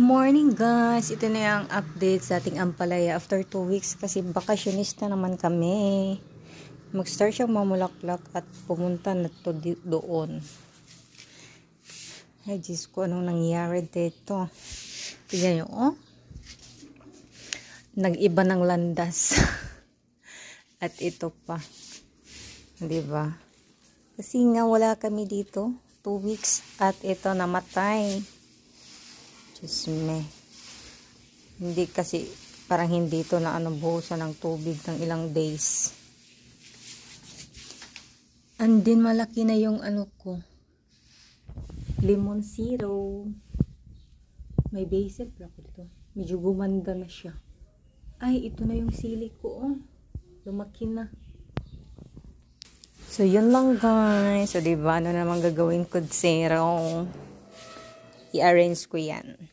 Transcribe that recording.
morning guys! Ito na yung update sa ating ampalaya after 2 weeks kasi bakasyonista naman kami. Mag-start siyang mamulaklak at pumunta na to doon. Ay Diyos ko, anong nangyari dito? Tignan nyo, oh. Nag-iba ng landas. At ito pa. Diba? Kasi nga wala kami dito. 2 weeks at ito namatay. Hindi kasi parang hindi ito na buhusan ng tubig ng ilang days. And then malaki na yung ko. Lemon zero. May basil pala ko dito. Medyo gumanda na siya. Ay, ito na yung sili ko. Oh. Lumaki na. So, yun lang guys. So, diba? Ano naman gagawin ko? Zero. I-arrange ko yan.